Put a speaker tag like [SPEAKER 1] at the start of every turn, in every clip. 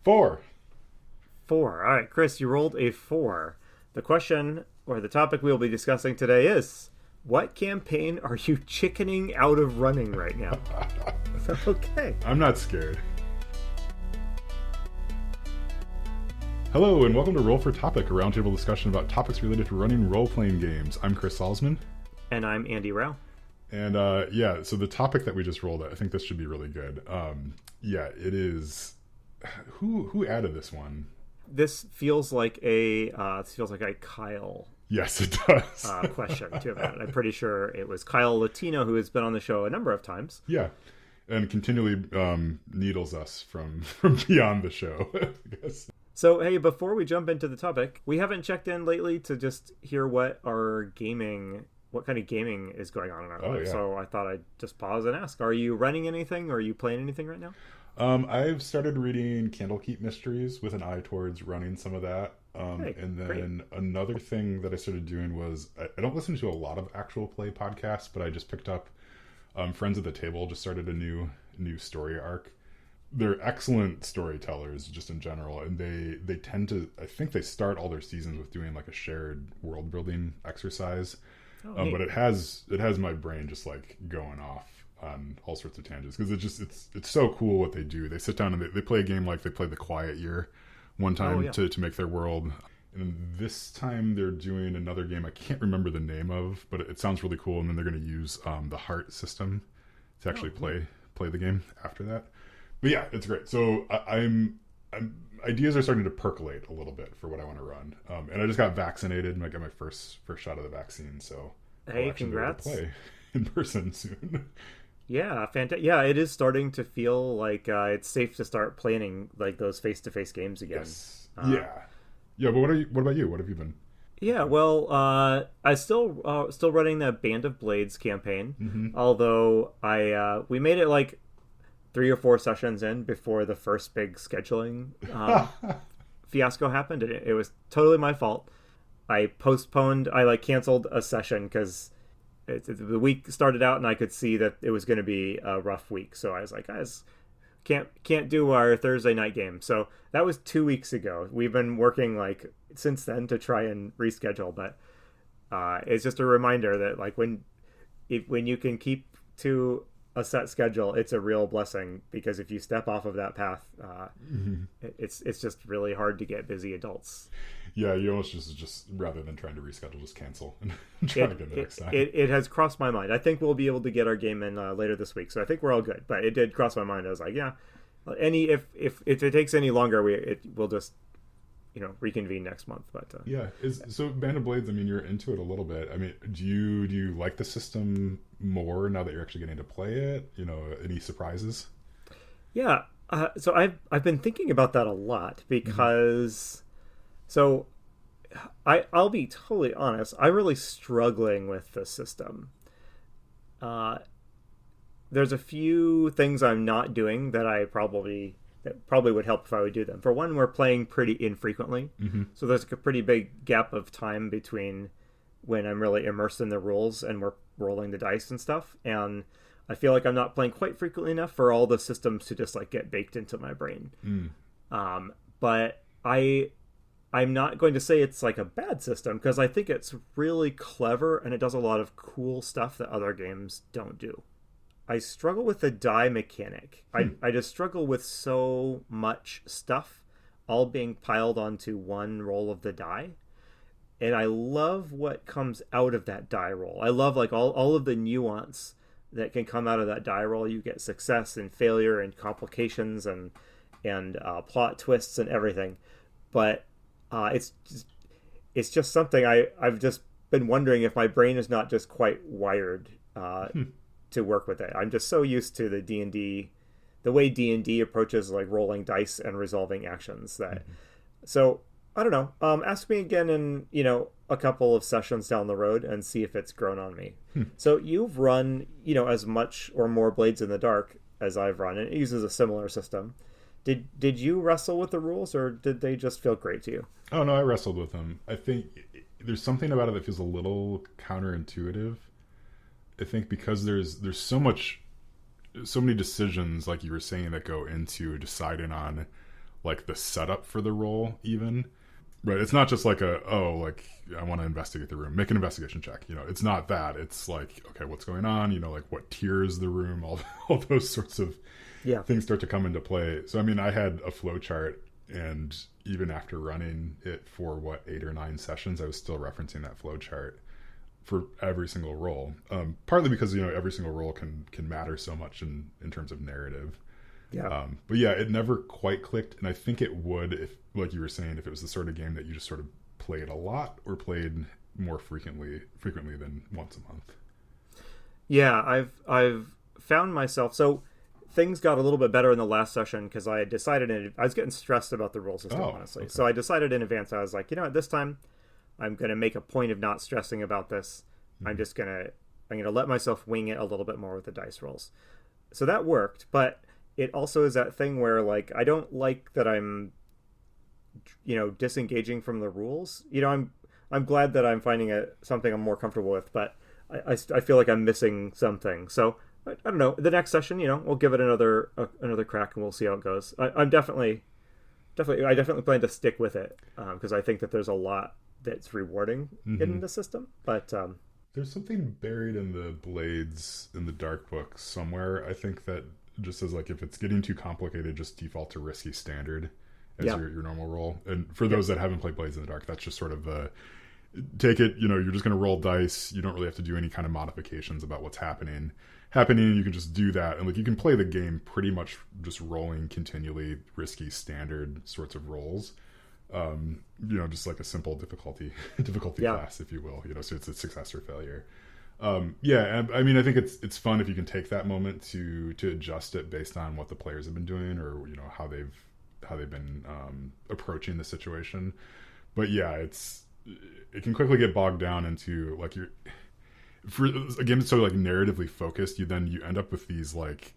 [SPEAKER 1] 4.
[SPEAKER 2] 4. All right, Chris, you rolled a 4. The question or the topic we will be discussing today is, what campaign are you chickening out of running right now? Okay.
[SPEAKER 1] I'm not scared. Hello, and welcome to Roll for Topic, a roundtable discussion about topics related to running role-playing games. I'm Chris Salzman.
[SPEAKER 2] And I'm Andy Rao.
[SPEAKER 1] And so the topic that we just rolled, I think this should be really good. It is... Who added this one?
[SPEAKER 2] This feels like a Kyle.
[SPEAKER 1] Yes, it does.
[SPEAKER 2] Question to about it. I'm pretty sure it was Kyle Latino, who has been on the show a number of times.
[SPEAKER 1] Yeah, and continually needles us from beyond the show, I guess.
[SPEAKER 2] So, hey, before we jump into the topic, we haven't checked in lately to just hear what kind of gaming is going on in our life.
[SPEAKER 1] Yeah.
[SPEAKER 2] So I thought I'd just pause and ask, are you running anything or are you playing anything right now?
[SPEAKER 1] I've started reading Candlekeep Mysteries with an eye towards running some of that. And then
[SPEAKER 2] great.
[SPEAKER 1] Another thing that I started doing was, I don't listen to a lot of actual play podcasts, but I just picked up Friends at the Table, just started a new story arc. They're excellent storytellers just in general, and they tend to, I think they start all their seasons with doing like a shared world building exercise. But it has my brain just like going off on all sorts of tangents, because it's so cool what they do. They sit down and they play a game like they played The Quiet Year one time to make their world, and this time they're doing another game I can't remember the name of, but it sounds really cool. And then they're going to use the heart system to actually play the game after that. But yeah, it's great. So I'm ideas are starting to percolate a little bit for what I want to run, and I just got vaccinated. I got my first shot of the vaccine, so
[SPEAKER 2] hey,
[SPEAKER 1] I'll actually
[SPEAKER 2] congrats!
[SPEAKER 1] be able to play in person soon.
[SPEAKER 2] Yeah, fantastic. Yeah, it is starting to feel like it's safe to start planning like those face-to-face games again.
[SPEAKER 1] Yes. Yeah. But what about you? What have you been?
[SPEAKER 2] Yeah, well, I still running the Band of Blades campaign.
[SPEAKER 1] Mm-hmm.
[SPEAKER 2] Although we made it like 3 or 4 sessions in before the first big scheduling fiasco happened. It was totally my fault. I canceled a session because the week started out and I could see that it was going to be a rough week. So I was like, guys, can't do our Thursday night game. So that was 2 weeks ago. We've been working like since then to try and reschedule, but it's just a reminder that like when you can keep to a set schedule, it's a real blessing, because if you step off of that path, it's just really hard to get busy adults.
[SPEAKER 1] Yeah, you almost just rather than trying to reschedule, just cancel and try again the next time.
[SPEAKER 2] It has crossed my mind. I think we'll be able to get our game in later this week, so I think we're all good. But it did cross my mind. I was like, yeah, if it takes any longer, we'll just reconvene next month. But
[SPEAKER 1] so Band of Blades, I mean, you're into it a little bit. I mean, do you like the system more now that you're actually getting to play it? Any surprises?
[SPEAKER 2] Yeah, so I've been thinking about that a lot, because so I'll be totally honest, I'm really struggling with the system. There's a few things I'm not doing that probably would help if I would do them. For one, we're playing pretty infrequently. So there's a pretty big gap of time between when I'm really immersed in the rules and we're rolling the dice and stuff. And I feel like I'm not playing quite frequently enough for all the systems to just like get baked into my brain. But I'm not going to say it's like a bad system, because I think it's really clever and it does a lot of cool stuff that other games don't do. I struggle with the die mechanic. I just struggle with so much stuff all being piled onto one roll of the die. And I love what comes out of that die roll. I love like all of the nuance that can come out of that die roll. You get success and failure and complications and plot twists and everything. But it's just something I've just been wondering if my brain is not just quite wired to work with it. I'm just so used to the way D&D approaches like rolling dice and resolving actions that. So I don't know. Ask me again in a couple of sessions down the road and see if it's grown on me. So you've run as much or more Blades in the Dark as I've run, and it uses a similar system. Did you wrestle with the rules, or did they just feel great to you?
[SPEAKER 1] Oh no, I wrestled with them. I think there's something about it that feels a little counterintuitive. I think because there's so many decisions, like you were saying, that go into deciding on like the setup for the roll even. Right, it's not just like like I want to investigate the room, make an investigation check. It's not that. It's like, okay, what's going on? Like what tier is the room? All those sorts of things start to come into play. So I mean, I had a flow chart, and even after running it for 8 or 9 sessions, I was still referencing that flow chart for every single roll. Partly because every single roll can matter so much in terms of narrative.
[SPEAKER 2] Yeah.
[SPEAKER 1] But yeah, it never quite clicked, and I think it would if, like you were saying, if it was the sort of game that you just sort of played a lot or played more frequently than once a month.
[SPEAKER 2] Yeah, I've found myself, so things got a little bit better in the last session because I had decided I was getting stressed about the rule system, honestly. Okay. So I decided in advance, I was like, at this time I'm going to make a point of not stressing about this. Mm-hmm. I'm going to let myself wing it a little bit more with the dice rolls. So that worked, but it also is that thing where, like, I don't like that I'm, disengaging from the rules. I'm glad that I'm finding something I'm more comfortable with, but I feel like I'm missing something. So I don't know. The next session, we'll give it another crack and we'll see how it goes. I definitely plan to stick with it because I think that there's a lot that's rewarding in the system. But
[SPEAKER 1] there's something buried in the blades in the dark book somewhere. I think that just as like if it's getting too complicated, just default to risky standard as your normal roll. And for those that haven't played Blades in the Dark, that's just sort of take it, you're just going to roll dice. You don't really have to do any kind of modifications about what's happening. You can just do that. And like you can play the game pretty much just rolling continually risky standard sorts of rolls. Just like a simple difficulty class, if you will, so it's a success or failure. And I mean, I think it's fun if you can take that moment to adjust it based on what the players have been doing or how they've been approaching the situation. But yeah, it can quickly get bogged down into like for a game that's so like narratively focused. You end up with these like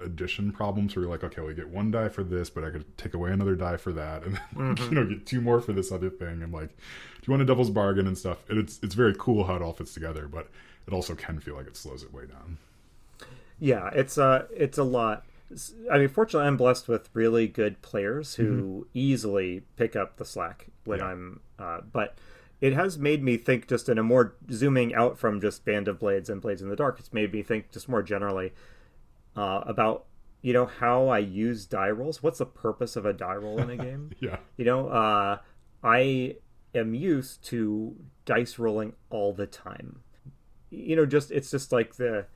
[SPEAKER 1] addition problems where you're like, okay, well, you get 1 die for this, but I could take away another die for that, and then get 2 more for this other thing, and like, do you want a devil's bargain and stuff? And it's very cool how it all fits together, but it also can feel like it slows it way down. Yeah,
[SPEAKER 2] it's a lot. I mean, fortunately, I'm blessed with really good players who easily pick up the slack when I'm. But it has made me think just in a more zooming out from just Band of Blades and Blades in the Dark. It's made me think just more generally about how I use die rolls. What's the purpose of a die roll in a game? I am used to dice rolling all the time. It's just like the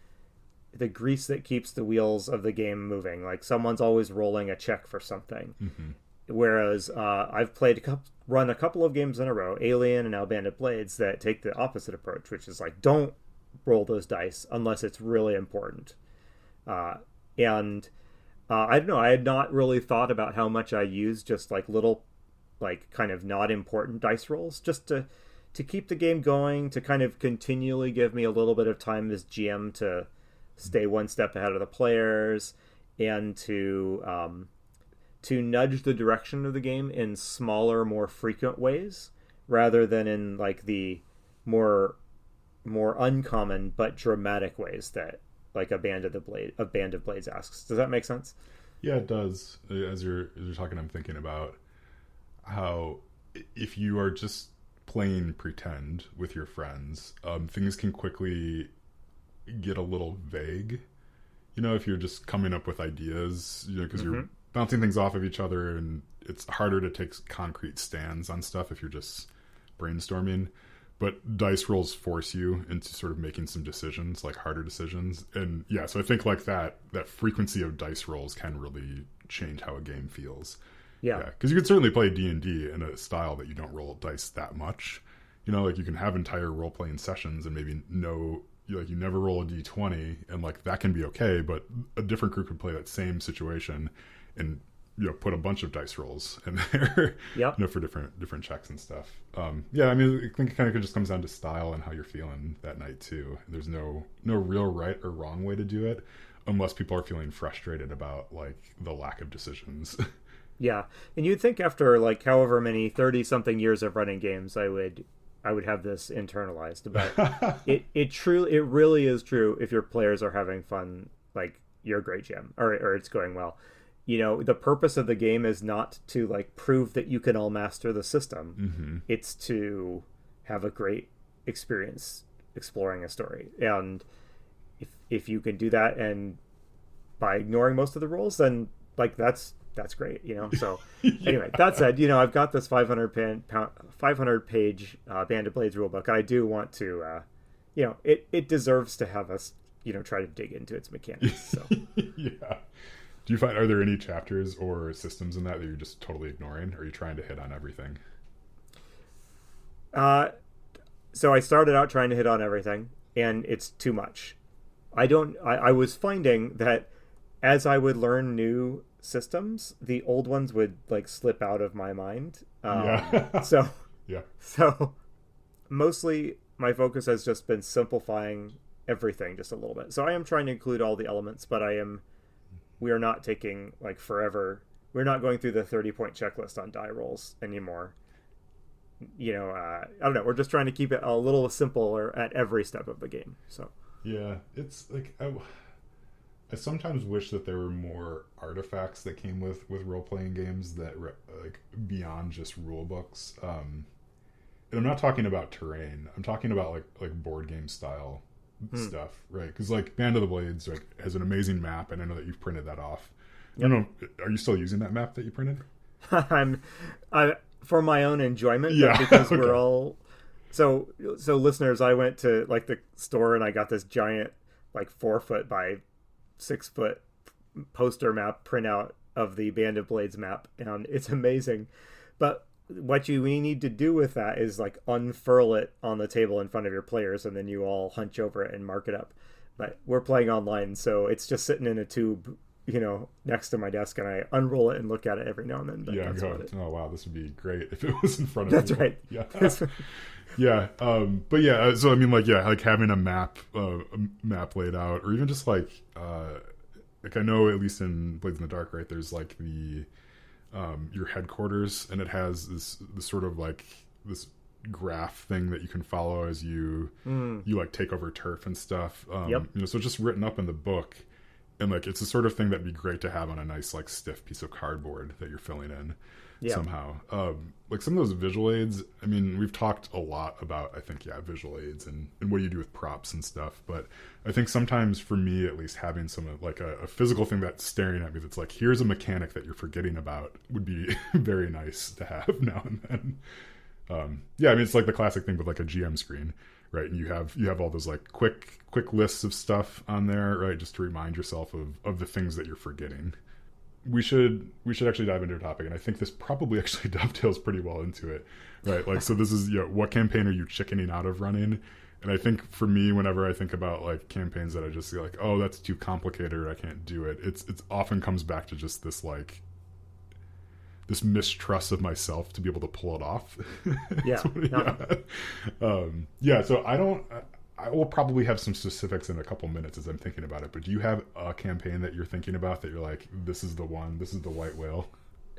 [SPEAKER 2] grease that keeps the wheels of the game moving. Like someone's always rolling a check for something. Whereas I've run a couple of games in a row, Alien and now Bandit Blades, that take the opposite approach, which is like, don't roll those dice unless it's really important. I don't know, I had not really thought about how much I use just like little, like kind of not important dice rolls just to keep the game going, to kind of continually give me a little bit of time as GM to stay one step ahead of the players and to nudge the direction of the game in smaller, more frequent ways rather than in like the more uncommon but dramatic ways that like a Band of Blades asks. Does that make sense?
[SPEAKER 1] Yeah, it does. As you're talking, I'm thinking about how if you are just playing pretend with your friends, things can quickly get a little vague. If you're just coming up with ideas, because you're bouncing things off of each other, and it's harder to take concrete stands on stuff if you're just brainstorming. But dice rolls force you into sort of making some decisions, like harder decisions. And yeah, so I think like that frequency of dice rolls can really change how a game feels. Yeah, because you could certainly play D&D in a style that you don't roll dice that much. Like you can have entire role-playing sessions and maybe you never roll a D20, and like that can be okay, but a different group could play that same situation and put a bunch of dice rolls in there for different checks and stuff. I mean, I think it kind of just comes down to style and how you're feeling that night too. There's no real right or wrong way to do it unless people are feeling frustrated about like the lack of decisions.
[SPEAKER 2] Yeah, and you'd think after like however many 30 something years of running games I would have this internalized, but it really is true. If your players are having fun, like you're a great GM or it's going well. the purpose of the game is not to like prove that you can all master the system. It's to have a great experience exploring a story. And if you can do that and by ignoring most of the rules, then like that's great, So anyway, that said, I've got this 500 page Band of Blades rulebook. I do want to, it deserves to have us, try to dig into its mechanics. So
[SPEAKER 1] yeah. Do you find, are there any chapters or systems in that you're just totally ignoring? Or are you trying to hit on everything?
[SPEAKER 2] So I started out trying to hit on everything, and it's too much. I was finding that as I would learn new systems, the old ones would like slip out of my mind. So mostly my focus has just been simplifying everything just a little bit. So I am trying to include all the elements, but we are not taking like forever. We're not going through the 30-point checklist on die rolls anymore. I don't know. We're just trying to keep it a little simpler at every step of the game. So
[SPEAKER 1] yeah, it's like I sometimes wish that there were more artifacts that came with role-playing games that like beyond just rule books. And I'm not talking about terrain. I'm talking about like board game style stuff, right? Because like Band of the Blades like has an amazing map, and I know that you've printed that off. Yep. I don't know. Are you still using that map that you printed?
[SPEAKER 2] I for my own enjoyment,
[SPEAKER 1] yeah,
[SPEAKER 2] because okay. We're all so listeners. I went to like the store and I got this giant like 4-foot by 6-foot poster map printout of the Band of Blades map, and it's amazing. But what we need to do with that is like unfurl it on the table in front of your players, and then you all hunch over it and mark it up. But we're playing online, so it's just sitting in a tube, next to my desk, and I unroll it and look at it every now and then. But
[SPEAKER 1] yeah, oh wow, this would be great if it was in front of
[SPEAKER 2] That's
[SPEAKER 1] you.
[SPEAKER 2] Right.
[SPEAKER 1] Yeah. Yeah, but yeah, so I mean, like, yeah, like having a map laid out, or even just like I know at least in Blades in the Dark, right? There's like the your headquarters, and it has this sort of like this graph thing that you can follow as you like take over turf and stuff.
[SPEAKER 2] Yep.
[SPEAKER 1] So it's just written up in the book, and like it's the sort of thing that'd be great to have on a nice like stiff piece of cardboard that you're filling in. Yeah. Somehow. Like some of those visual aids, I mean, we've talked a lot about, I think, visual aids and what do you do with props and stuff. But I think sometimes for me, at least, having some like a physical thing that's staring at me that's like, here's a mechanic that you're forgetting about would be very nice to have now and then. Yeah, I mean, it's like the classic thing with like a GM screen, right? And you have all those like quick lists of stuff on there, right? Just to remind yourself of the things that you're forgetting. We should actually dive into a topic, and I think this probably actually dovetails pretty well into it, right? Like, so this is, what campaign are you chickening out of running? And I think for me, whenever I think about like campaigns that I just see like, oh, that's too complicated, or I can't do it, it's often comes back to just this like this mistrust of myself to be able to pull it off. Yeah. So I will probably have some specifics in a couple minutes as I'm thinking about it, but do you have a campaign that you're thinking about that you're like, this is the one, this is the white whale?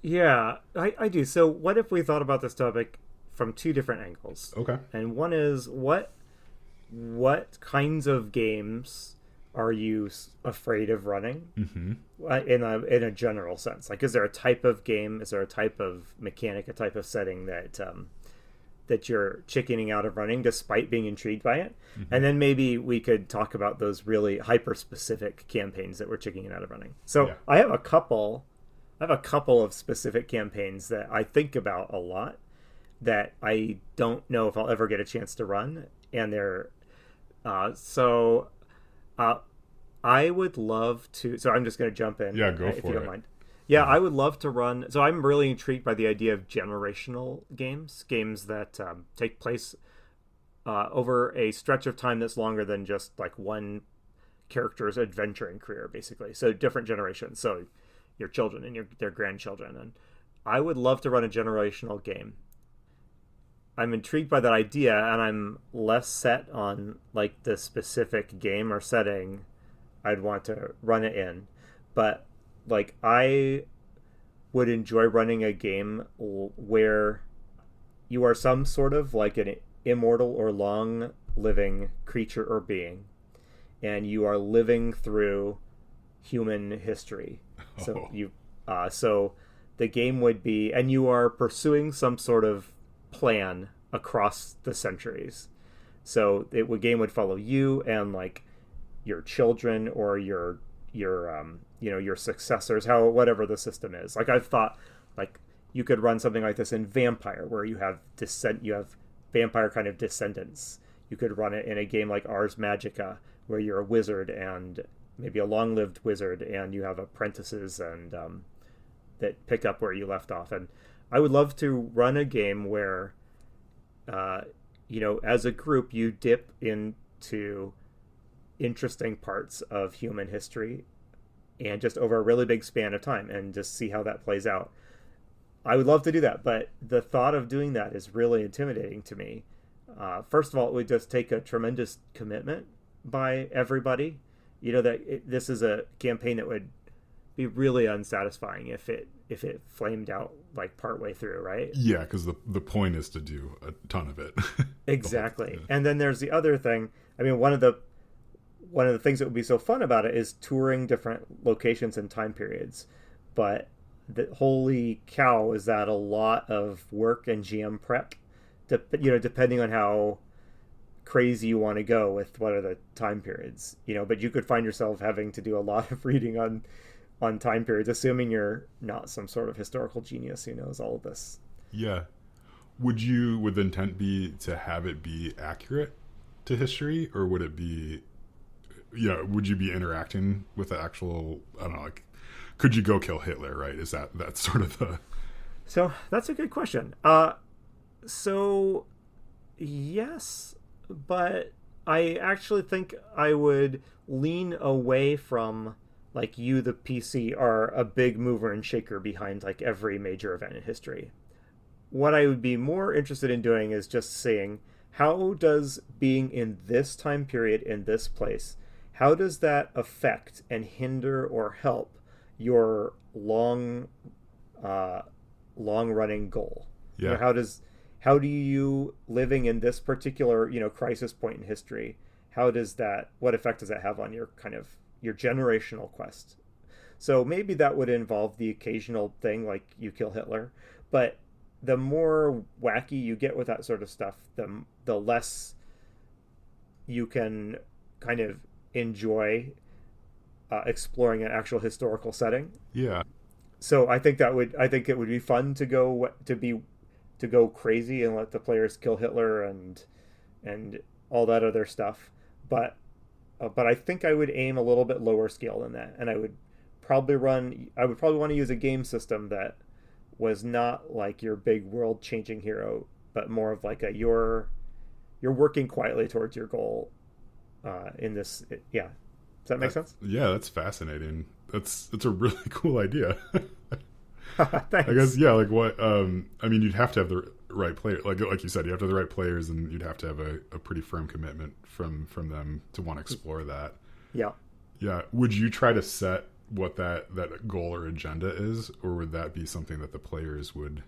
[SPEAKER 2] Yeah, I do. So what if we thought about this topic from two different angles?
[SPEAKER 1] Okay.
[SPEAKER 2] And one is what kinds of games are you afraid of running in a general sense? Like, is there a type of game, is there a type of mechanic, a type of setting that you're chickening out of running despite being intrigued by it? And then maybe we could talk about those really hyper-specific campaigns that we're chickening out of running. So yeah. I have a couple of specific campaigns that I think about a lot that I don't know if I'll ever get a chance to run. And they're I would love to, so I'm just going to jump in.
[SPEAKER 1] Yeah, go
[SPEAKER 2] if
[SPEAKER 1] for
[SPEAKER 2] you don't
[SPEAKER 1] it.
[SPEAKER 2] mind. Yeah, I would love to run. So I'm really intrigued by the idea of generational games that take place over a stretch of time that's longer than just like one character's adventuring career, basically. So different generations. So your children and their grandchildren. And I would love to run a generational game. I'm intrigued by that idea, and I'm less set on like the specific game or setting I'd want to run it in. But like, I would enjoy running a game where you are some sort of like an immortal or long living creature or being, and you are living through human history. So So the game would be, and you are pursuing some sort of plan across the centuries. So game would follow you and like your children or your successors, how whatever the system is. Like I've thought, like you could run something like this in Vampire, where you have vampire kind of descendants. You could run it in a game like Ars Magica, where you're a wizard and maybe a long-lived wizard, and you have apprentices and that pick up where you left off. And I would love to run a game where, as a group, you dip into interesting parts of human history, and just over a really big span of time, and just see how that plays out. I would love to do that, but the thought of doing that is really intimidating to me. First of all, it would just take a tremendous commitment by everybody. This is a campaign that would be really unsatisfying if it flamed out like partway through, right?
[SPEAKER 1] Yeah, because the point is to do a ton of it.
[SPEAKER 2] Exactly. And then there's the other thing. I mean, one of the things that would be so fun about it is touring different locations and time periods. But holy cow, is that a lot of work and GM prep? Depending on how crazy you want to go with what are the time periods. But you could find yourself having to do a lot of reading on time periods, assuming you're not some sort of historical genius who knows all of this.
[SPEAKER 1] Yeah. Would the intent be to have it be accurate to history, or would it be, would you be interacting with the actual, I don't know, like, could you go kill Hitler, right? Is that's sort of the...
[SPEAKER 2] So that's a good question. So yes, but I actually think I would lean away from, like, you, the PC, are a big mover and shaker behind like every major event in history. What I would be more interested in doing is just saying, how does being in this time period in this place, how does that affect and hinder or help your long running goal?
[SPEAKER 1] Yeah.
[SPEAKER 2] How do you, living in this particular crisis point in history, what effect does that have on your your generational quest? So maybe that would involve the occasional thing like you kill Hitler, but the more wacky you get with that sort of stuff, the less you can kind of enjoy exploring an actual historical setting.
[SPEAKER 1] Yeah.
[SPEAKER 2] So I think it would be fun to go crazy and let the players kill Hitler and all that other stuff, but I think I would aim a little bit lower scale than that, and I would probably want to use a game system that was not like your big world-changing hero, but more of like you're working quietly towards your goal in this. Yeah, does that make sense?
[SPEAKER 1] Yeah, that's fascinating. It's a really cool idea.
[SPEAKER 2] Thanks.
[SPEAKER 1] I guess, yeah, like what, I mean, you'd have to have the right player, like you said, you have to have the right players, and you'd have to have a pretty firm commitment from them to want to explore that.
[SPEAKER 2] Yeah.
[SPEAKER 1] Yeah. Would you try to set what that goal or agenda is, or would that be something that the players would?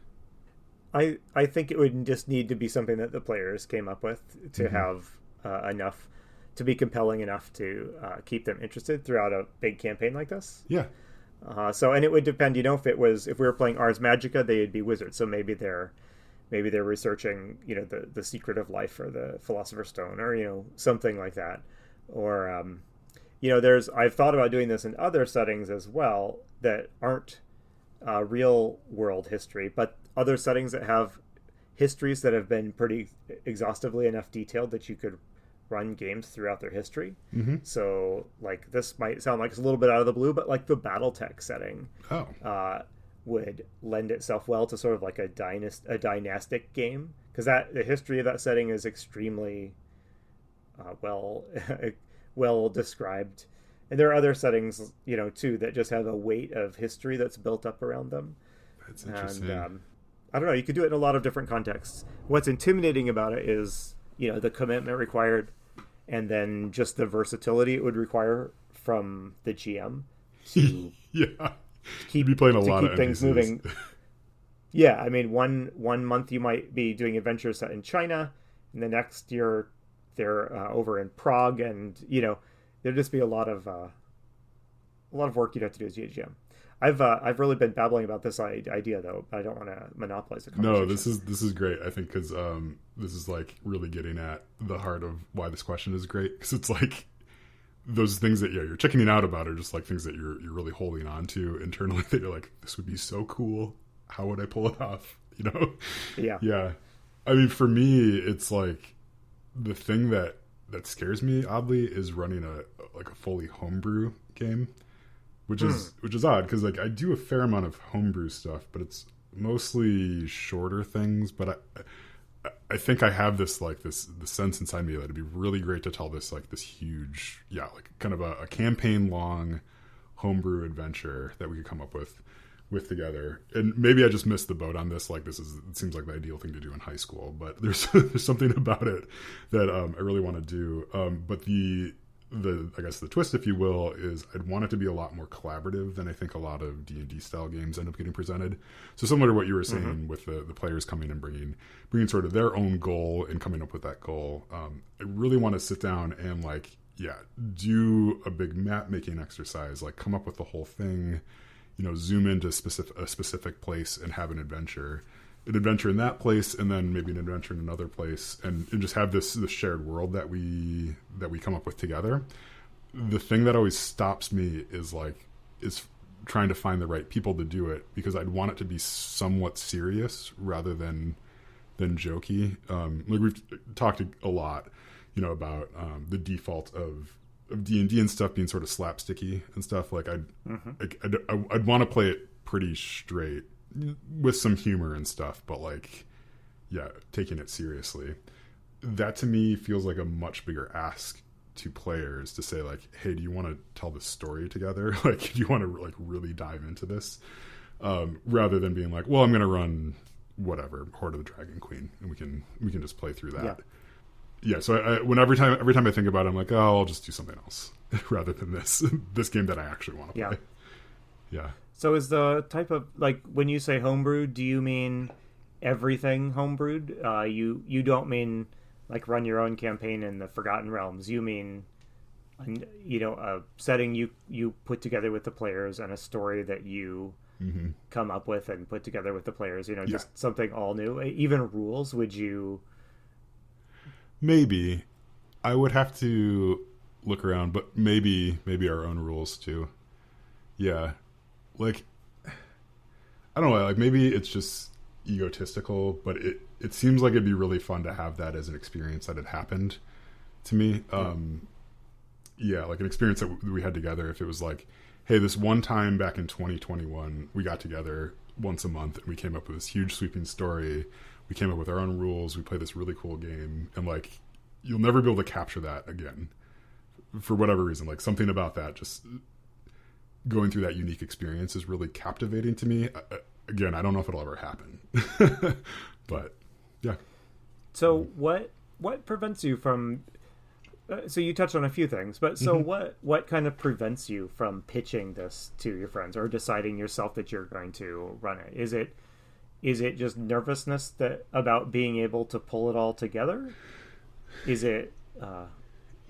[SPEAKER 2] I think it would just need to be something that the players came up with to have enough, to be compelling enough to keep them interested throughout a big campaign like this.
[SPEAKER 1] Yeah.
[SPEAKER 2] And it would depend, if we were playing Ars Magica, they'd be wizards. So maybe they're researching, the secret of life or the Philosopher's Stone, or, something like that. Or, I've thought about doing this in other settings as well that aren't real world history, but other settings that have histories that have been pretty exhaustively enough detailed that you could run games throughout their history.
[SPEAKER 1] Mm-hmm.
[SPEAKER 2] So like this might sound like it's a little bit out of the blue, but like the BattleTech setting would lend itself well to sort of like a dynastic game, because the history of that setting is extremely well described. And there are other settings, too, that just have a weight of history that's built up around them.
[SPEAKER 1] That's interesting.
[SPEAKER 2] And I don't know, you could do it in a lot of different contexts. What's intimidating about it is, the commitment required, and then just the versatility it would require from the GM to
[SPEAKER 1] yeah, keep playing a lot of
[SPEAKER 2] things
[SPEAKER 1] NPCs.
[SPEAKER 2] Moving. Yeah, I mean, one month you might be doing adventures set in China, and the next year they're over in Prague, and there'd just be a lot of work you'd have to do as GM. I've really been babbling about this idea though. I don't want to monopolize the
[SPEAKER 1] No,
[SPEAKER 2] conversation.
[SPEAKER 1] this is great. I think because this is like really getting at the heart of why this question is great. Because it's like those things that you're chickening out about are just like things that you're really holding on to internally. That you're like, this would be so cool. How would I pull it off? You know?
[SPEAKER 2] Yeah.
[SPEAKER 1] Yeah. I mean, for me, it's like the thing that scares me oddly is running a fully homebrew game, which is odd because like I do a fair amount of homebrew stuff, but it's mostly shorter things. But I think I have this like this the sense inside me that it'd be really great to tell this huge, yeah, like kind of a campaign long homebrew adventure that we could come up with together. And maybe I just missed the boat on this. Like it seems like the ideal thing to do in high school, but there's there's something about it that I really want to do. But the I guess the twist, if you will, is I'd want it to be a lot more collaborative than I think a lot of D&D style games end up getting presented. So similar to what you were saying with the players coming and bringing sort of their own goal and coming up with that goal. I really want to sit down and like, yeah, do a big map making exercise, like come up with the whole thing, zoom into a specific place and have an adventure in that place, and then maybe an adventure in another place, and just have this shared world that we come up with together. The thing that always stops me is trying to find the right people to do it, because I'd want it to be somewhat serious rather than jokey. Like we've talked a lot, about the default of D&D and stuff being sort of slapsticky and stuff. Like I'd want to play it pretty straight with some humor and stuff, but like, yeah, taking it seriously. That to me feels like a much bigger ask to players to say like, hey, do you want to tell this story together? Like, do you want to like really dive into this? Rather than being like, well, I'm going to run whatever Horde of the Dragon Queen, and we can just play through that. Yeah. So every time I think about it, I'm like, oh, I'll just do something else rather than this game that I actually want to play. Yeah.
[SPEAKER 2] So is the type of, like, when you say homebrewed, do you mean everything homebrewed? You don't mean like run your own campaign in the Forgotten Realms. You mean, a setting you put together with the players and a story that you come up with and put together with the players. Just something all new. Even rules, would you?
[SPEAKER 1] Maybe. I would have to look around, but maybe our own rules too. Yeah. Like, I don't know, like maybe it's just egotistical, but it seems like it'd be really fun to have that as an experience that had happened to me. Yeah, like an experience that we had together. If it was like, hey, this one time back in 2021, we got together once a month and we came up with this huge sweeping story. We came up with our own rules. We played this really cool game, and like, you'll never be able to capture that again for whatever reason. Like something about that just going through that unique experience is really captivating to me. Again, I don't know if it'll ever happen, but yeah.
[SPEAKER 2] So what prevents you from? So you touched on a few things, but so what kind of prevents you from pitching this to your friends or deciding yourself that you're going to run it? Is it just nervousness about being able to pull it all together? Is it?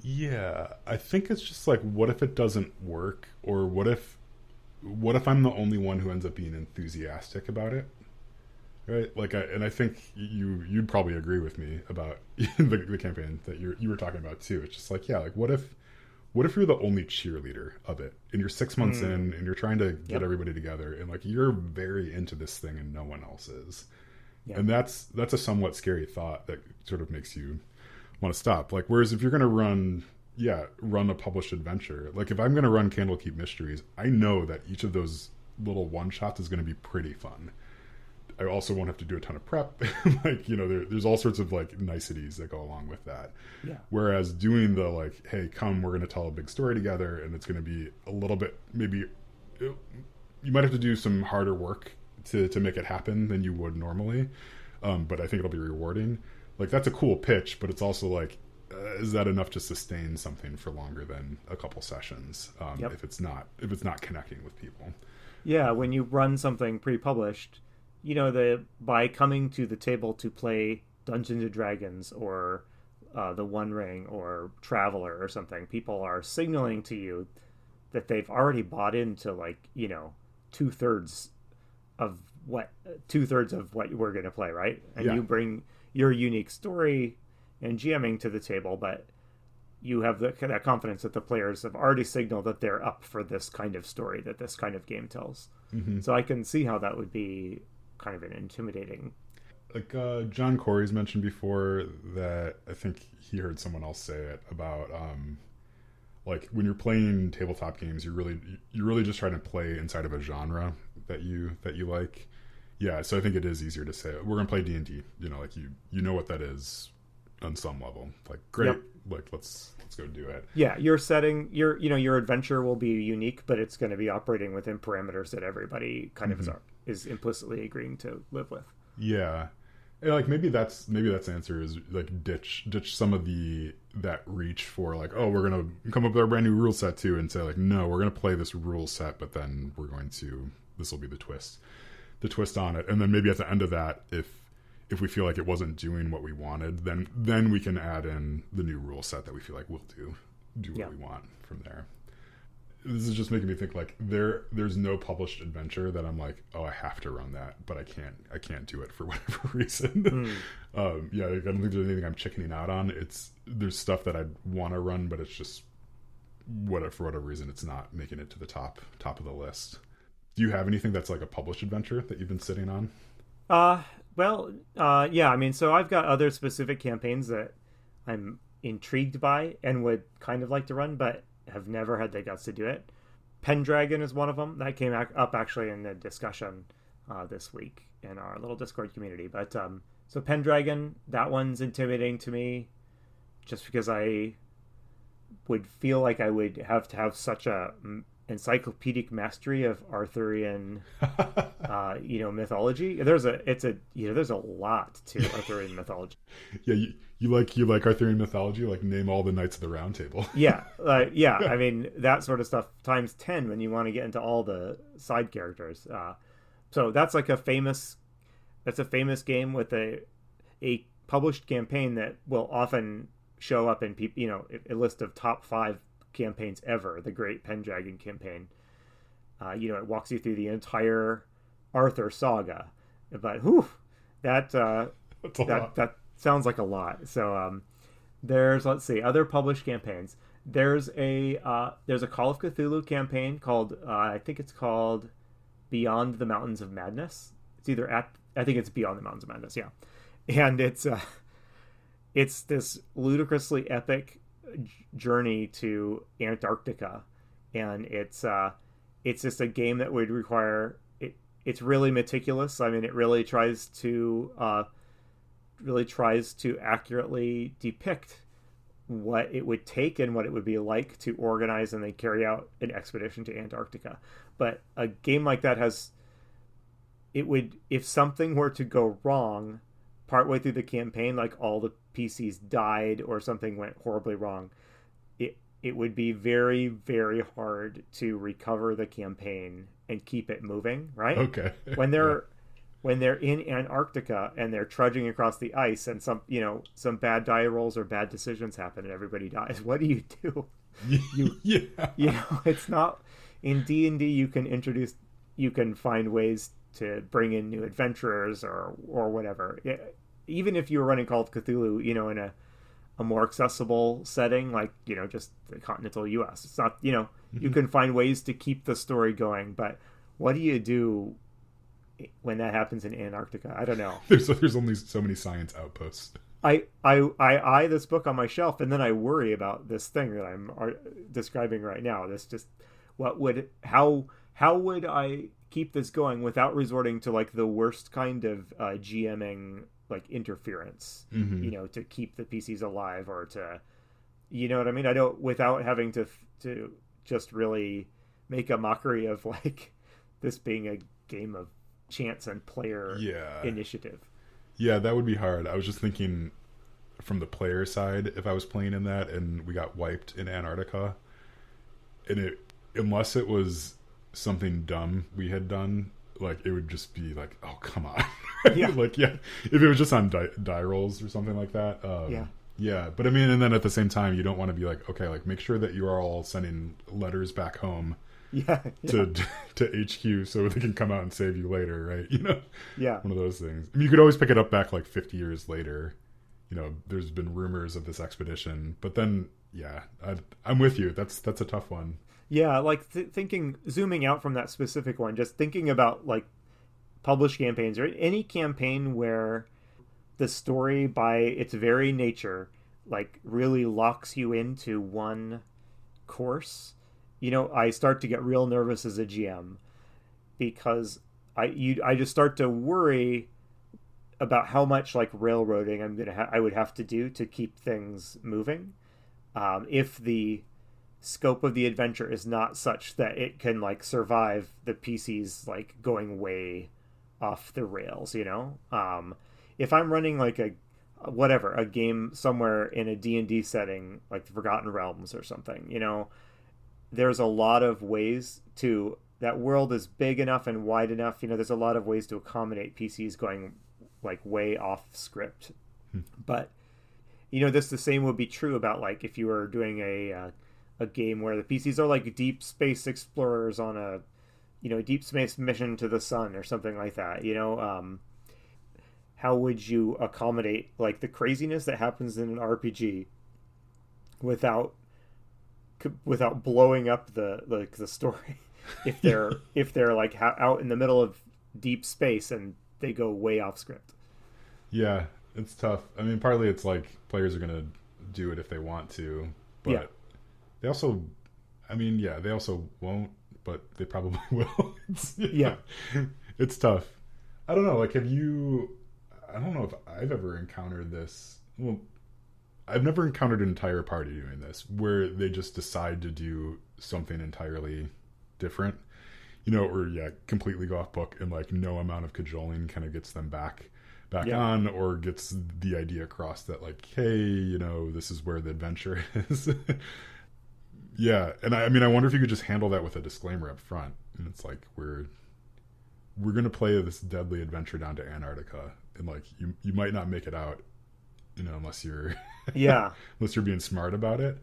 [SPEAKER 1] Yeah, I think it's just like, what if it doesn't work, or what if I'm the only one who ends up being enthusiastic about it, right? Like, I think you'd probably agree with me about the campaign that you were talking about too. It's just like, yeah, like what if you're the only cheerleader of it, and you're 6 months in, and you're trying to get everybody together, and like you're very into this thing, and no one else is, and that's a somewhat scary thought that sort of makes you want to stop. Like, whereas if you're going to run a published adventure, like if I'm going to run Candlekeep Mysteries, I know that each of those little one shots is going to be pretty fun. I also won't have to do a ton of prep. Like, there's all sorts of like niceties that go along with that. Yeah. Whereas doing the like, hey, come, we're going to tell a big story together, and it's going to be a little bit, maybe you might have to do some harder work to make it happen than you would normally. But I think it'll be rewarding. Like, that's a cool pitch, but it's also like, is that enough to sustain something for longer than a couple sessions? If it's not connecting with people.
[SPEAKER 2] Yeah, when you run something pre-published, by coming to the table to play Dungeons and Dragons or the One Ring or Traveler or something, people are signaling to you that they've already bought into, like, two-thirds of what we're going to play, right? And
[SPEAKER 1] Yeah.
[SPEAKER 2] you bring your unique story and GMing to the table, but you have that confidence that the players have already signaled that they're up for this kind of story that this kind of game tells. So I can see how that would be kind of an intimidating.
[SPEAKER 1] Like John Corey's mentioned before that I think he heard someone else say it about like when you're playing tabletop games, you're really just trying to play inside of a genre that you like. Yeah, so I think it is easier to say we're gonna play D&D. You know, like you know what that is on some level. Like great,
[SPEAKER 2] Yep.
[SPEAKER 1] like let's go do it.
[SPEAKER 2] Yeah, your setting, your adventure will be unique, but it's going to be operating within parameters that everybody kind of is implicitly agreeing to live with.
[SPEAKER 1] Yeah. And like maybe that's the answer is like ditch some of that reach for like, oh, we're gonna come up with our brand new rule set too, and say like, no, we're gonna play this rule set, but then this will be the twist on it, and then maybe at the end of that, if we feel like it wasn't doing what we wanted, then we can add in the new rule set that we feel like will do what we want from there. This is just making me think like there's no published adventure that I'm like, oh, I have to run that, but I can't do it for whatever reason. Yeah, I don't think there's anything I'm chickening out on. There's stuff that I want to run, but it's just for whatever reason it's not making it to the top of the list. Do you have anything that's like a published adventure that you've been sitting on?
[SPEAKER 2] Yeah, I mean, so I've got other specific campaigns that I'm intrigued by and would kind of like to run, but have never had the guts to do it. Pendragon is one of them that came up actually in the discussion this week in our little Discord community. But so Pendragon, that one's intimidating to me, just because I would feel like I would have to have such a encyclopedic mastery of Arthurian, mythology. There's a lot to Arthurian mythology.
[SPEAKER 1] Yeah, you like Arthurian mythology, like name all the knights of the Round Table.
[SPEAKER 2] Yeah. I mean that sort of stuff times 10 when you want to get into all the side characters. So that's like a famous game with a published campaign that will often show up in a list of top 5 campaigns ever, the Great Pendragon campaign. It walks you through the entire Arthur saga, but that sounds like a lot. So there's, let's see, other published campaigns. There's a Call of Cthulhu campaign called I think it's called Beyond the Mountains of Madness. I think it's Beyond the Mountains of Madness, yeah. And it's this ludicrously epic journey to Antarctica, and it's just a game that would require it's really meticulous. I mean, it really tries to accurately depict what it would take and what it would be like to organize and then carry out an expedition to Antarctica. But a game like that if something were to go wrong partway through the campaign, like all the PCs died or something went horribly wrong, it would be very, very hard to recover the campaign and keep it moving, right?
[SPEAKER 1] Okay.
[SPEAKER 2] When they're in Antarctica and they're trudging across the ice and some bad die rolls or bad decisions happen and everybody dies, what do you do? It's not in D&D. You can find ways to bring in new adventurers or whatever. Even if you were running Call of Cthulhu, in a more accessible setting, like, just the continental US, it's not, you can find ways to keep the story going. But what do you do when that happens in Antarctica? I don't know.
[SPEAKER 1] There's only so many science outposts.
[SPEAKER 2] I eye this book on my shelf, and then I worry about this thing that I'm describing right now. This just, how would I keep this going without resorting to like the worst kind of GMing, like interference, to keep the PCs alive, or to, you know what I mean? Without having to just really make a mockery of like this being a game of chance and player initiative.
[SPEAKER 1] Yeah, that would be hard. I was just thinking from the player side, if I was playing in that and we got wiped in Antarctica, and unless it was something dumb we had done, like it would just be like, oh, come on. Yeah. If it was just on die rolls or something like that. Yeah. But I mean, and then at the same time, you don't want to be like, okay, like make sure that you are all sending letters back home
[SPEAKER 2] Yeah,
[SPEAKER 1] to HQ so they can come out and save you later, right?
[SPEAKER 2] yeah,
[SPEAKER 1] One of those things. I mean, you could always pick it up back like 50 years later. There's been rumors of this expedition, but then yeah, I'm with you. That's a tough one.
[SPEAKER 2] yeah. Like thinking, zooming out from that specific one, just thinking about like published campaigns or any campaign where the story by its very nature like really locks you into one course. I start to get real nervous as a GM because I just start to worry about how much like railroading I would have to do to keep things moving, if the scope of the adventure is not such that it can like survive the PCs like going way off the rails. If I'm running like a game somewhere in a D&D setting like the Forgotten Realms or something, there's a lot of ways to that world is big enough and wide enough. There's a lot of ways to accommodate PCs going like way off script. But this the same would be true about like if you were doing a game where the PCs are like deep space explorers on a deep space mission to the sun or something like that. How would you accommodate like the craziness that happens in an RPG without blowing up the story? if they're like out in the middle of deep space and they go way off script.
[SPEAKER 1] Yeah, it's tough. I mean, partly it's like players are gonna do it if they want to, but they also, I mean, yeah, they also won't, but they probably will. It's tough. I don't know. Like, I don't know if I've ever encountered this. Well, I've never encountered an entire party doing this where they just decide to do something entirely different, or completely go off book, and like no amount of cajoling kind of gets them back on, or gets the idea across that like, hey, this is where the adventure is. Yeah, and I mean, I wonder if you could just handle that with a disclaimer up front, and it's like we're gonna play this deadly adventure down to Antarctica, and like you might not make it out, unless you're unless you're being smart about it.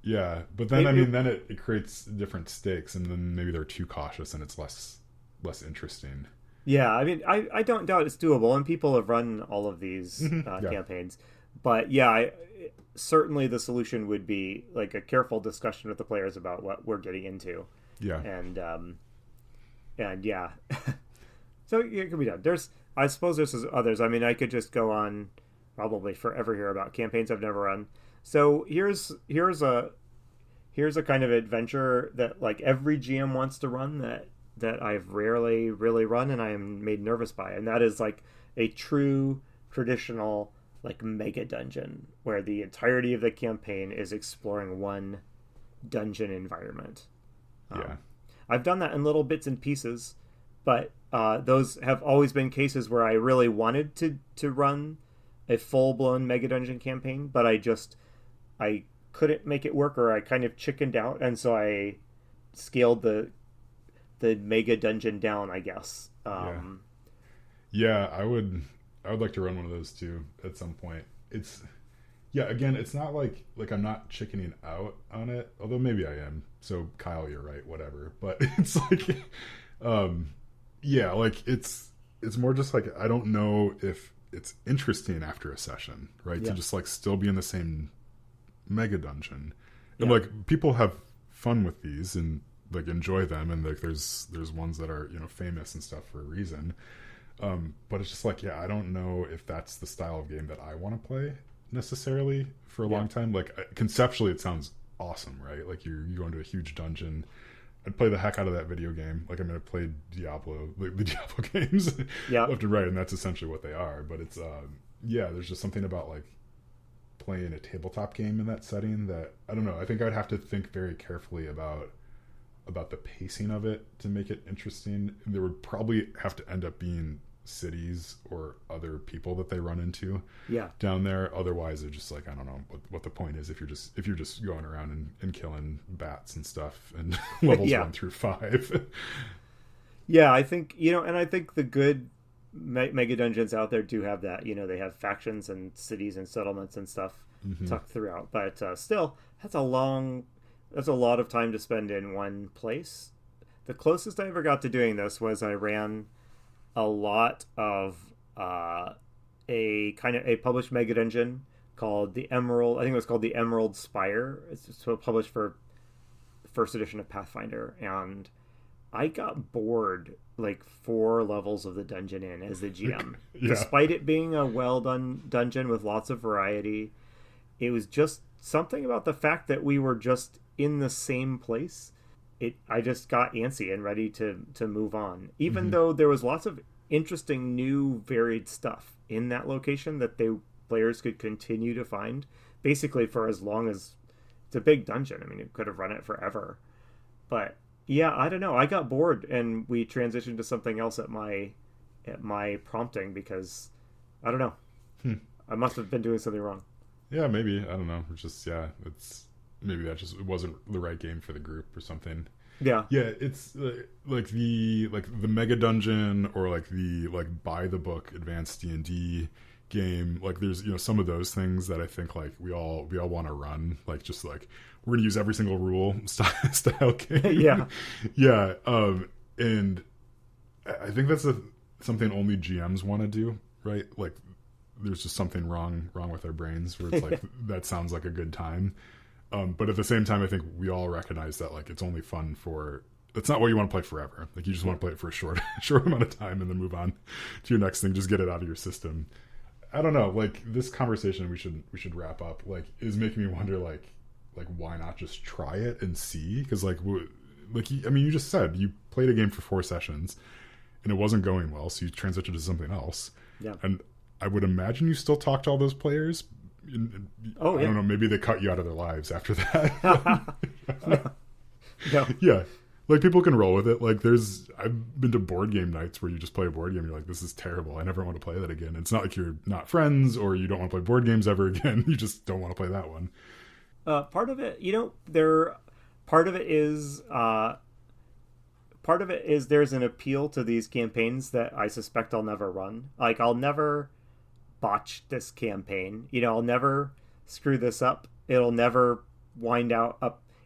[SPEAKER 1] Yeah, but then then it creates different stakes, and then maybe they're too cautious, and it's less interesting.
[SPEAKER 2] Yeah, I mean, I don't doubt it's doable, and people have run all of these campaigns. But certainly the solution would be like a careful discussion with the players about what we're getting into.
[SPEAKER 1] Yeah,
[SPEAKER 2] and yeah, so it could be done. I suppose there's others. I mean, I could just go on probably forever here about campaigns I've never run. So here's a kind of adventure that like every GM wants to run that I've rarely really run, and I am made nervous by, and that is like a true traditional like mega dungeon where the entirety of the campaign is exploring one dungeon environment. I've done that in little bits and pieces, but those have always been cases where I really wanted to run a full-blown mega dungeon campaign, but I couldn't make it work, or I kind of chickened out, and so I scaled the mega dungeon down, I guess.
[SPEAKER 1] I would like to run one of those too at some point. It's again, it's not like I'm not chickening out on it, although maybe I am. So Kyle, you're right, whatever. But it's like like it's more just like I don't know if it's interesting after a session, right? To just like still be in the same mega dungeon. And like people have fun with these and like enjoy them, and like there's ones that are famous and stuff for a reason, but it's just like I don't know if that's the style of game that I want to play necessarily for a long time. Like conceptually it sounds awesome, right? Like you go into a huge dungeon. I'd play the heck out of that video game. Like I'm gonna play Diablo, like the Diablo games left and right, and that's essentially what they are. But it's there's just something about like playing a tabletop game in that setting that I don't know. I think I'd have to think very carefully about the pacing of it to make it interesting. And there would probably have to end up being cities or other people that they run into down there. Otherwise, they're just like I don't know what the point is if you're just going around and killing bats and stuff and levels 1 through 5.
[SPEAKER 2] I think and I think the good mega dungeons out there do have that. They have factions and cities and settlements and stuff tucked throughout, but still that's a long That's a lot of time to spend in one place. The closest I ever got to doing this was I ran a lot of a kind of a published mega dungeon called the Emerald. I think it was called the Emerald Spire. It's just published for first edition of Pathfinder, and I got bored like 4 levels of the dungeon in as the GM.
[SPEAKER 1] Yeah.
[SPEAKER 2] Despite it being a well done dungeon with lots of variety, it was just something about the fact that we were just in the same place. I just got antsy and ready to move on, even though there was lots of interesting new varied stuff in that location that players could continue to find basically for as long as it's a big dungeon. I mean, it could have run it forever, but yeah, I don't know. I got bored and we transitioned to something else at my prompting because I don't know. I must have been doing something wrong.
[SPEAKER 1] Yeah, maybe. I don't know. It's just, yeah, maybe that just wasn't the right game for the group or something.
[SPEAKER 2] Yeah.
[SPEAKER 1] Yeah, it's like the mega dungeon or like the by the book advanced D&D game. Like there's, some of those things that I think like we all want to run, like just like we're going to use every single rule style game.
[SPEAKER 2] Yeah.
[SPEAKER 1] Yeah, and I think that's something only GMs want to do, right? Like there's just something wrong with our brains where it's like that sounds like a good time. But at the same time, I think we all recognize that like it's only fun it's not what you want to play forever. Like you just want to play it for a short amount of time and then move on to your next thing. Just get it out of your system. I don't know. Like this conversation, we should wrap up. Like is making me wonder like why not just try it and see? Because you just said you played a game for 4 sessions and it wasn't going well, so you transitioned to something else.
[SPEAKER 2] Yeah.
[SPEAKER 1] And I would imagine you still talk to all those players. I don't know, maybe they cut you out of their lives after that.
[SPEAKER 2] No.
[SPEAKER 1] Yeah, like people can roll with it. Like I've been to board game nights where you just play a board game and you're like, this is terrible, I never want to play that again. It's not like you're not friends or you don't want to play board games ever again. You just don't want to play that one.
[SPEAKER 2] Part of it, part of it is there's an appeal to these campaigns that I suspect I'll never run. Like I'll never botch this campaign. I'll never screw this up. It'll never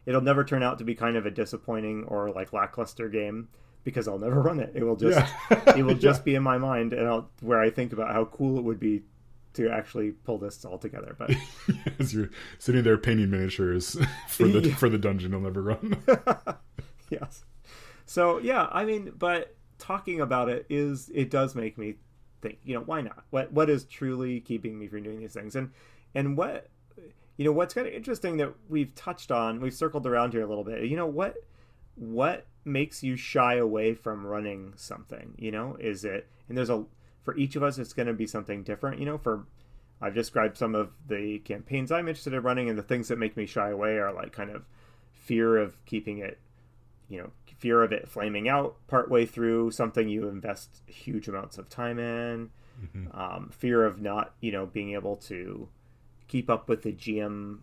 [SPEAKER 2] it'll never turn out to be kind of a disappointing or like lackluster game because I'll never run it. It will just just be in my mind and where I think about how cool it would be to actually pull this all together. But
[SPEAKER 1] as you're sitting there painting miniatures for the dungeon you'll never run.
[SPEAKER 2] Yes. So yeah, I mean, but talking about it does make me think, why not? What is truly keeping me from doing these things? And what's kind of interesting that we've circled around here a little bit. What makes you shy away from running something? Is it, and for each of us, it's going to be something different. I've described some of the campaigns I'm interested in running, and the things that make me shy away are like kind of fear of keeping it, fear of it flaming out partway through something you invest huge amounts of time in, fear of not, being able to keep up with the GM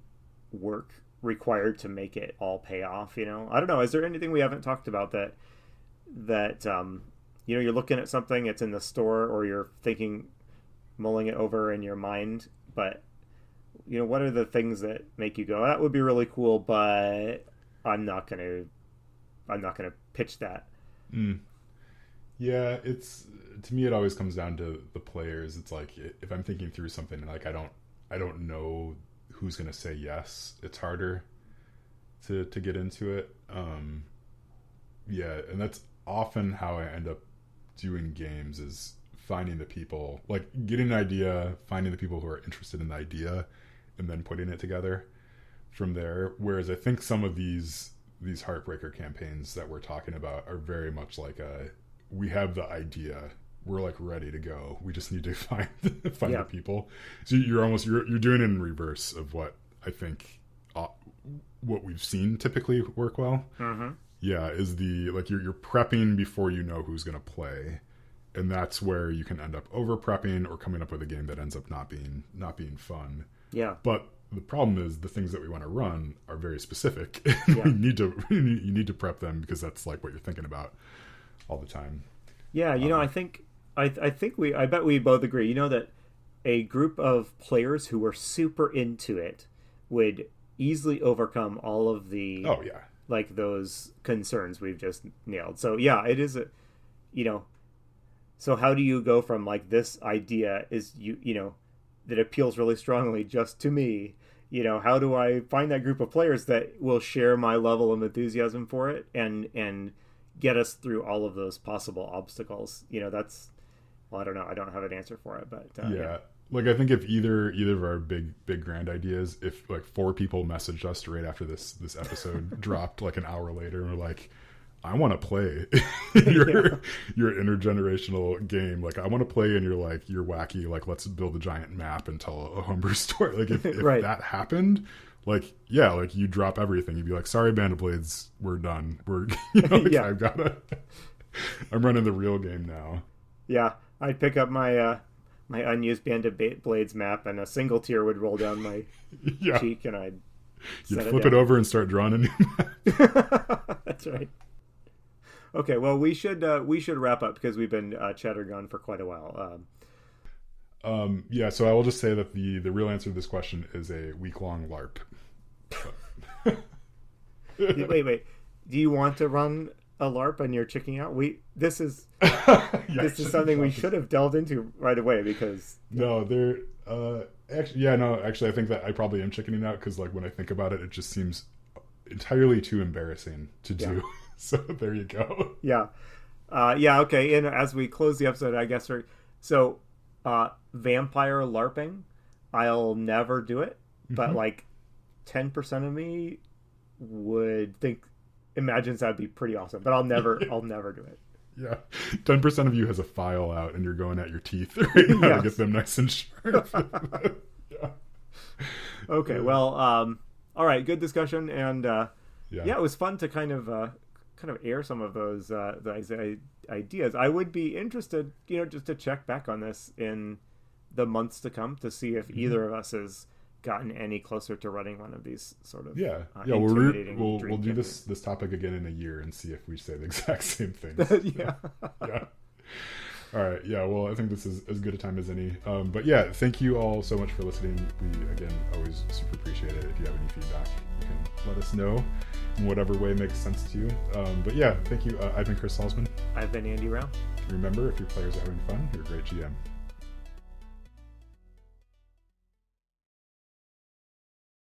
[SPEAKER 2] work required to make it all pay off. I don't know. Is there anything we haven't talked about that you're looking at something, it's in the store, or you're mulling it over in your mind, but what are the things that make you go, that would be really cool, but I'm not gonna pitch that?
[SPEAKER 1] Yeah, to me it always comes down to the players. It's like if I'm thinking through something and like I don't know who's gonna say yes, it's harder to get into it. Yeah, and that's often how I end up doing games, is finding the people, like getting an idea, finding the people who are interested in the idea, and then putting it together from there. Whereas I think some of these Heartbreaker campaigns that we're talking about are very much like we have the idea, we're like ready to go, we just need to find the people. So you're doing it in reverse of what I think what we've seen typically work well. Yeah, is you're prepping before you know who's going to play, and that's where you can end up over prepping or coming up with a game that ends up not being fun.
[SPEAKER 2] Yeah,
[SPEAKER 1] but the problem is the things that we want to run are very specific.
[SPEAKER 2] Yeah.
[SPEAKER 1] you need to prep them because that's like what you're thinking about all the time.
[SPEAKER 2] Yeah, I bet we both agree, that a group of players who were super into it would, easily overcome all of the
[SPEAKER 1] Oh yeah.
[SPEAKER 2] like those concerns we've just nailed. So yeah, it is a, you know, so how do you go from like this idea is you know that appeals really strongly just to me, you know, how do I find that group of players that will share my level of enthusiasm for it and get us through all of those possible obstacles? You know, that's, well, I don't know, I don't have an answer for it, but
[SPEAKER 1] yeah. Like I think if either of our big grand ideas, if like 4 people messaged us right after this episode dropped like an hour later and were like, I want to play your intergenerational game. Like I want to play in your wacky, like let's build a giant map and tell a homebrew story. Like if
[SPEAKER 2] right.
[SPEAKER 1] that happened, like yeah, like you drop everything. You'd be like, sorry, Band of Blades, we're done. We're like,
[SPEAKER 2] yeah.
[SPEAKER 1] I'm running the real game now.
[SPEAKER 2] Yeah, I'd pick up my my unused Band of Blades map, and a single tear would roll down my cheek, and
[SPEAKER 1] you'd flip it over and start drawing a new
[SPEAKER 2] map. That's right. Okay, well, we should wrap up because we've been chattering on for quite a while.
[SPEAKER 1] Yeah, so I will just say that the real answer to this question is a week-long LARP.
[SPEAKER 2] Wait. Do you want to run a LARP and you're checking out? This is this is something we should have delved into right away because actually I think that I probably am chickening out because like when I think about it, it just seems entirely too embarrassing to do. So there you go. Yeah. Okay. And as we close the episode, I guess vampire LARPing, I'll never do it, but like 10% of me would imagines that'd be pretty awesome, but I'll never do it.
[SPEAKER 1] Yeah. 10% of you has a file out and you're going at your teeth right now to get them nice and sharp. Yeah.
[SPEAKER 2] Okay. Well, all right. Good discussion. And, it was fun to kind of air some of those ideas. I would be interested, just to check back on this in the months to come to see if either of us has gotten any closer to running one of these sort of
[SPEAKER 1] we'll do this topic again in a year and see if we say the exact same things.
[SPEAKER 2] Yeah.
[SPEAKER 1] All right. Yeah. Well, I think this is as good a time as any. But yeah, thank you all so much for listening. We again always super appreciate it. If you have any feedback, you can let us know in whatever way makes sense to you. But yeah, thank you. I've been Chris Salzman.
[SPEAKER 2] I've been Andy Rao.
[SPEAKER 1] Remember, if your players are having fun, you're a great GM.